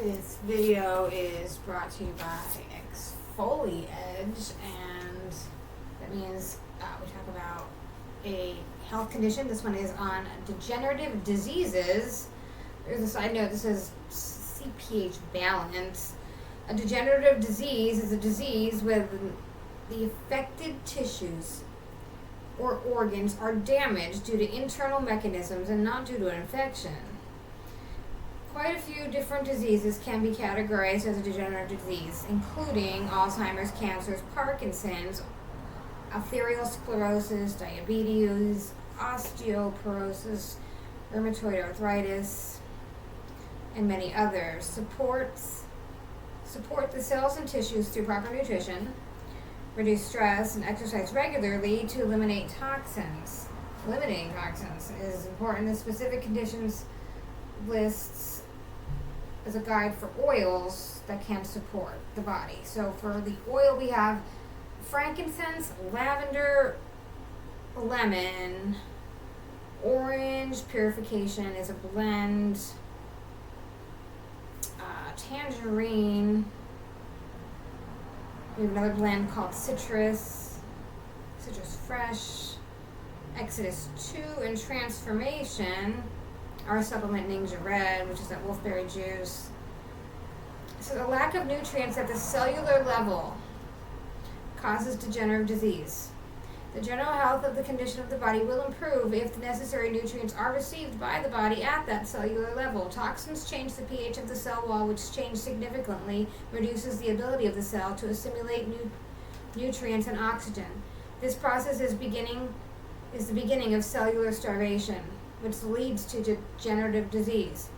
This video is brought to you by Exfoliate, and that means we talk about a health condition. This one is on degenerative diseases. There's a side note that says CPH balance. A degenerative disease is a disease where the affected tissues or organs are damaged due to internal mechanisms and not due to an infection. Quite a few different diseases can be categorized as a degenerative disease, including Alzheimer's, cancers, Parkinson's, arteriosclerosis, diabetes, osteoporosis, rheumatoid arthritis, and many others. Support the cells and tissues through proper nutrition, reduce stress, and exercise regularly to eliminate toxins. Eliminating toxins is important. The specific conditions lists as a guide for oils that can support the body. So for the oil we have frankincense, lavender, lemon, orange purification is a blend, tangerine. We have another blend called citrus fresh, Exodus 2, and transformation. Our supplement Ninja Red, which is that wolfberry juice. So the lack of nutrients at the cellular level causes degenerative disease. The general health of the condition of the body will improve if the necessary nutrients are received by the body at that cellular level. Toxins change the pH of the cell wall, which change significantly reduces the ability of the cell to assimilate nutrients and oxygen. This process is the beginning of cellular starvation, which leads to degenerative disease.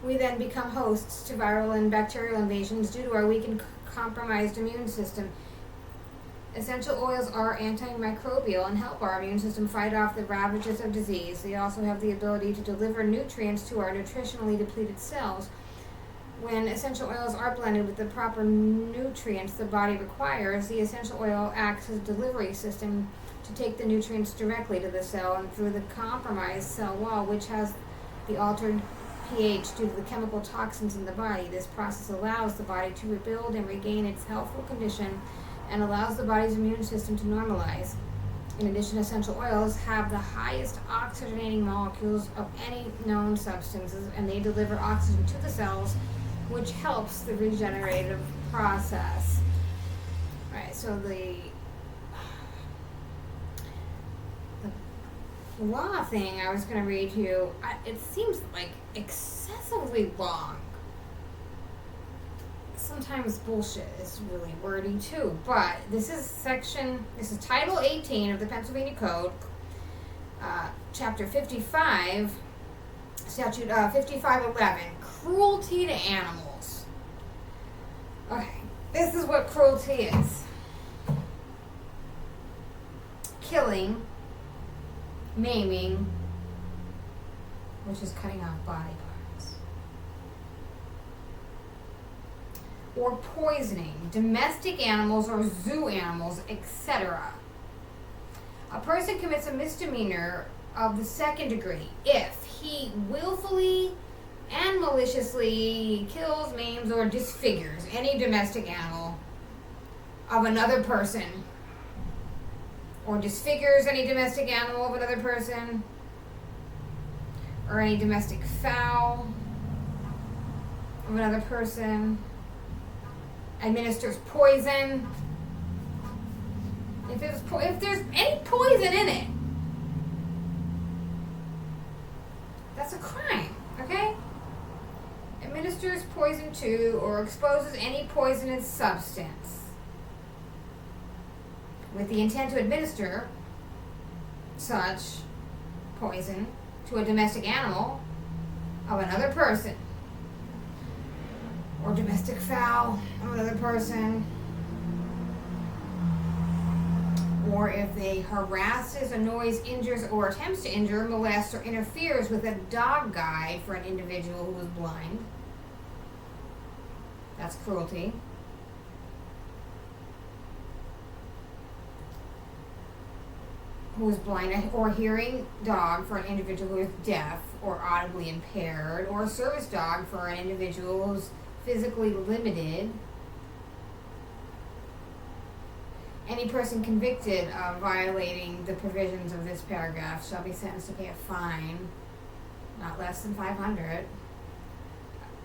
We then become hosts to viral and bacterial invasions due to our weak and compromised immune system. Essential oils are antimicrobial and help our immune system fight off the ravages of disease. They also have the ability to deliver nutrients to our nutritionally depleted cells. When essential oils are blended with the proper nutrients the body requires, the essential oil acts as a delivery system to take the nutrients directly to the cell and through the compromised cell wall, which has the altered pH due to the chemical toxins in the body. This process allows the body to rebuild and regain its healthful condition and allows the body's immune system to normalize. In addition, essential oils have the highest oxygenating molecules of any known substances, and they deliver oxygen to the cells, which helps the regenerative process. All right, so the law thing I was going to read to you, it seems like excessively long. Sometimes bullshit is really wordy too, but this is Title 18 of the Pennsylvania Code, Chapter 55, Statute 5511, cruelty to animals. Okay, this is what cruelty is. Killing, maiming, which is cutting off body parts, or poisoning domestic animals or zoo animals, etc. A person commits a misdemeanor of the second degree if he willfully and maliciously kills, maims, or disfigures any domestic animal of another person, or disfigures any domestic animal of another person, or any domestic fowl of another person, administers poison. If there's any poison in it, that's a crime, okay? Administers poison to or exposes any poisonous substance with the intent to administer such poison to a domestic animal of another person, or domestic fowl of another person, or if they harasses, annoys, injures, or attempts to injure, molests, or interferes with a dog guide for an individual who is blind. That's cruelty. who is blind or hearing dog for an individual who is deaf or audibly impaired, or a service dog for an individual who's physically limited. Any person convicted of violating the provisions of this paragraph shall be sentenced to pay a fine not less than $500.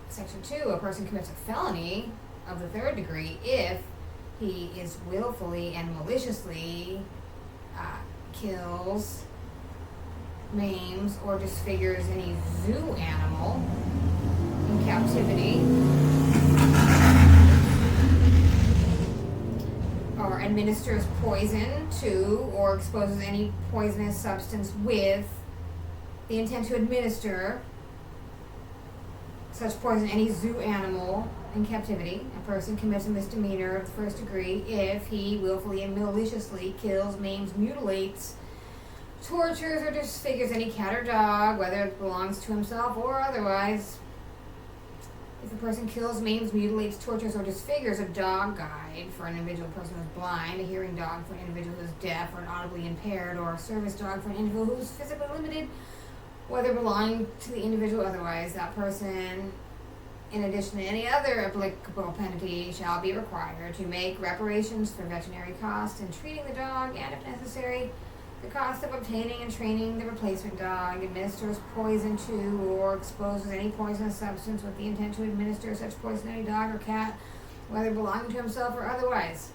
Section 2, a person commits a felony of the 3rd degree if he is willfully and maliciously kills, maims, or disfigures any zoo animal in captivity, or administers poison to or exposes any poisonous substance with the intent to administer such poison to any zoo animal in captivity. A person commits a misdemeanor of the 1st degree if he willfully and maliciously kills, maims, mutilates, tortures, or disfigures any cat or dog, whether it belongs to himself or otherwise. If a person kills, maims, mutilates, tortures, or disfigures a dog guide for an individual person who is blind, a hearing dog for an individual who is deaf or audibly impaired, or a service dog for an individual who is physically limited, whether belonging to the individual or otherwise, that person, in addition to any other applicable penalty, shall be required to make reparations for veterinary costs in treating the dog, and, if necessary, the cost of obtaining and training the replacement dog, administers poison to or exposes any poisonous substance with the intent to administer such poison to any dog or cat, whether belonging to himself or otherwise.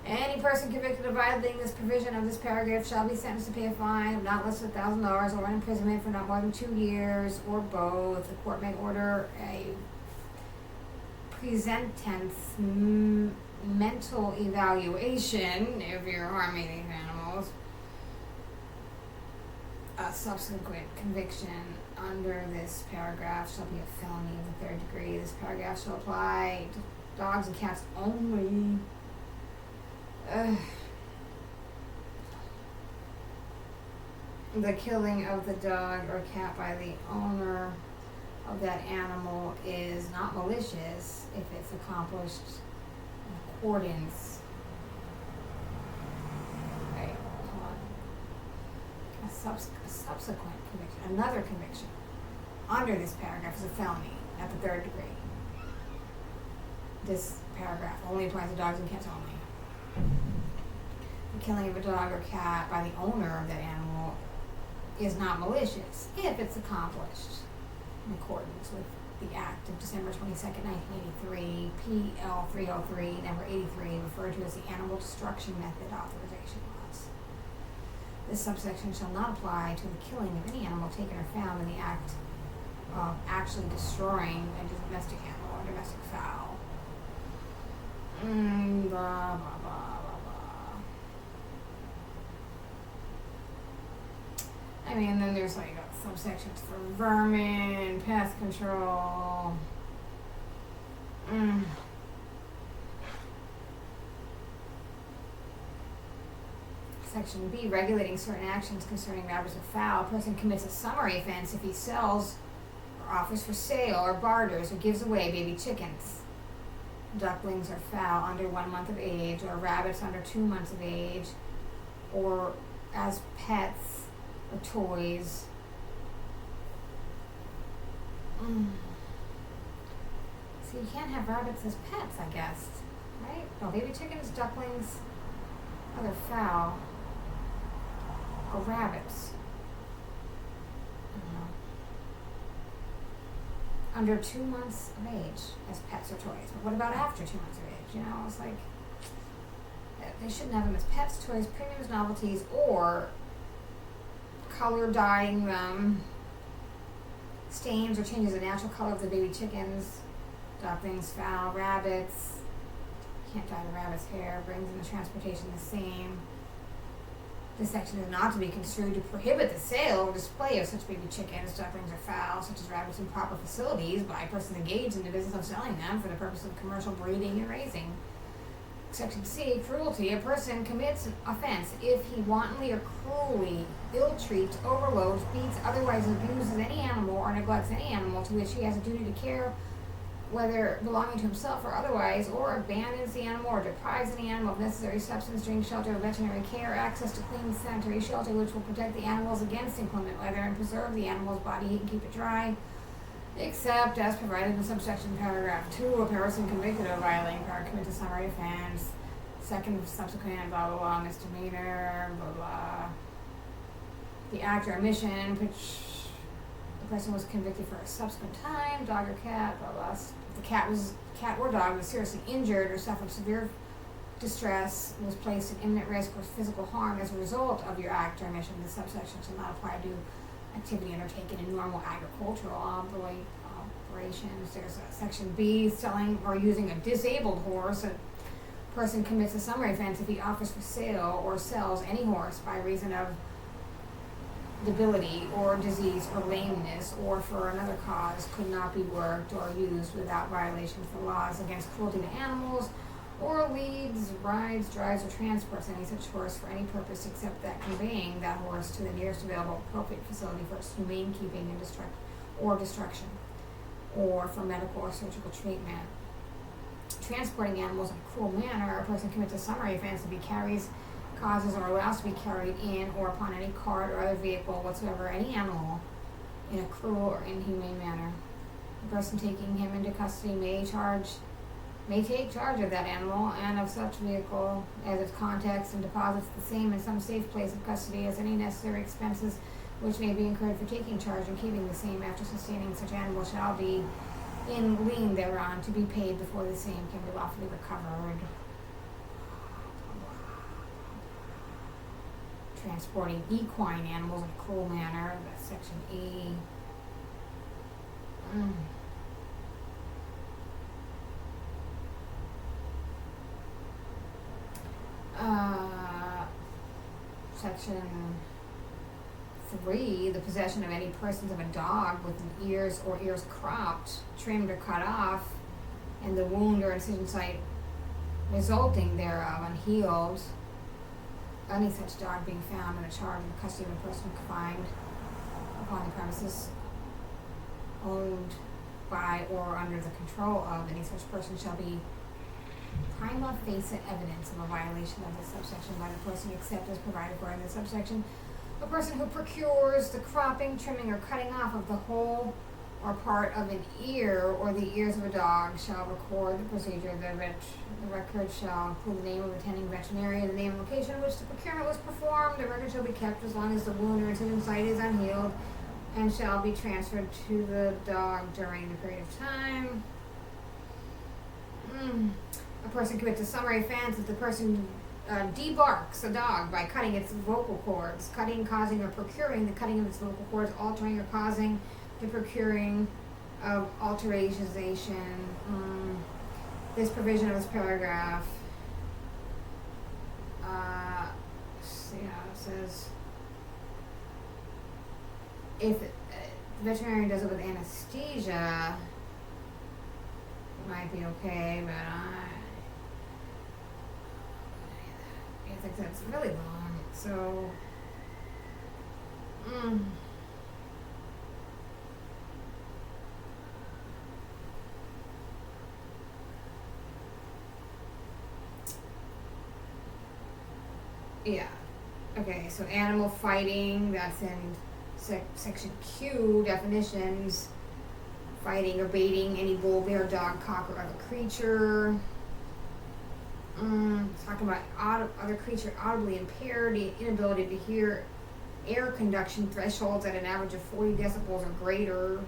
Any person convicted of violating this provision of this paragraph shall be sentenced to pay a fine of not less than $1,000 or an imprisonment for not more than 2 years, or both. The court may order a present tense mental evaluation if you're harming these animals. A subsequent conviction under this paragraph shall be a felony of the 3rd degree. This paragraph shall apply to dogs and cats only. The killing of the dog or cat by the owner of that animal is not malicious if it's accomplished in accordance. Right, hold on. A subsequent conviction, another conviction under this paragraph is a felony at the 3rd degree. This paragraph only applies to dogs and cats only. The killing of a dog or cat by the owner of that animal is not malicious if it's accomplished in accordance with the Act of December 22nd, 1983, PL 303, number 83, referred to as the Animal Destruction Method Authorization Laws. This subsection shall not apply to the killing of any animal taken or found in the act of actually destroying a domestic animal or domestic fowl. Blah, blah, blah, blah, blah. I mean, then there's like subsections for vermin, pest control. Section B, regulating certain actions concerning rabbits or fowl. A person commits a summary offense if he sells or offers for sale or barters or gives away baby chickens, ducklings or fowl under 1 month of age, or rabbits under 2 months of age, or as pets or toys. So you can't have rabbits as pets, I guess, right? No, baby chickens, ducklings, other fowl, or rabbits. I don't know. Under 2 months of age as pets or toys. But what about after 2 months of age? You know, it's like they shouldn't have them as pets, toys, premiums, novelties, or color dyeing them, stains or changes the natural color of the baby chickens, ducklings, fowl, rabbits. Can't dye the rabbit's hair. Brings in the transportation the same. This section is not to be construed to prohibit the sale or display of such baby chickens, ducklings, or fowl, such as rabbits, in proper facilities by persons engaged in the business of selling them for the purpose of commercial breeding and raising. Section C, cruelty. A person commits an offense if he wantonly or cruelly ill-treats, overloads, beats, otherwise abuses any animal or neglects any animal to which he has a duty to care, whether belonging to himself or otherwise, or abandons the animal or deprives the animal of necessary substance, drink, shelter, veterinary care, access to clean sanitary shelter, which will protect the animals against inclement weather and preserve the animal's body heat and keep it dry, except as provided in subsection paragraph 2, a person convicted of violating power commits a summary offense, second subsequent blah blah blah misdemeanor, blah blah. The act or omission which the person was convicted for a subsequent time, dog or cat, blah blah. If the cat or dog was seriously injured or suffered severe distress, was placed in imminent risk or physical harm as a result of your act or omission, the subsection shall not apply to activity undertaken in normal agricultural operations. There's a section B, selling or using a disabled horse. A person commits a summary offense if he offers for sale or sells any horse by reason of debility or disease or lameness or for another cause could not be worked or used without violation of the laws against cruelty to animals, or leads, rides, drives, or transports any such horse for any purpose except that conveying that horse to the nearest available appropriate facility for its humane keeping and destruction, or for medical or surgical treatment. Transporting animals in a cruel manner, a person commits a summary offense if he carries, causes, or allows to be carried in or upon any cart or other vehicle whatsoever any animal in a cruel or inhumane manner. The person taking him into custody may take charge of that animal and of such vehicle as its contents and deposits the same in some safe place of custody as any necessary expenses which may be incurred for taking charge and keeping the same after sustaining such animal shall be in lien thereon to be paid before the same can be lawfully recovered. Transporting equine animals in a cruel manner, that's section E. Section 3, the possession of any persons of a dog with ears or ears cropped, trimmed, or cut off, and the wound or incision site resulting thereof unhealed, any such dog being found in the charge of the custody of a person confined upon the premises owned by or under the control of any such person shall be prima facie evidence of a violation of this subsection by the person except as provided for in this subsection. A person who procures the cropping, trimming, or cutting off of the whole or part of an ear or the ears of a dog shall record the procedure. The record shall include the name of attending veterinarian, the name and location in which the procurement was performed. The record shall be kept as long as the wound or incision site is unhealed and shall be transferred to the dog during the period of time. A person commits a summary offense if the person debarks a dog by cutting its vocal cords, cutting, causing, or procuring the cutting of its vocal cords, altering or causing the procuring of alteration. This provision of this paragraph, it says, if the veterinarian does it with anesthesia, it might be okay, but I think that's really long. So, yeah. Okay, so animal fighting, that's in section Q, definitions. Fighting or baiting any bull, bear, dog, cock, or other creature. Talking about other creature audibly impaired, the inability to hear air conduction thresholds at an average of 40 decibels or greater.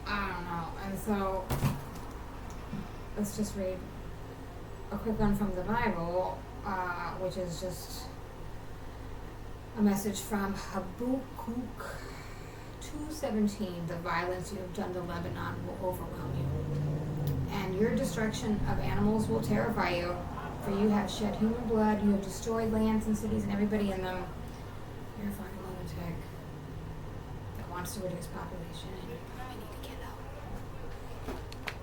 I don't know. And so, let's just read a quick one from the Bible, which is just a message from Habakkuk 2:17. The violence you have done to Lebanon will overwhelm you, and your destruction of animals will terrify you. For you have shed human blood, you have destroyed lands and cities and everybody in them. You're a fucking lunatic that wants to reduce population.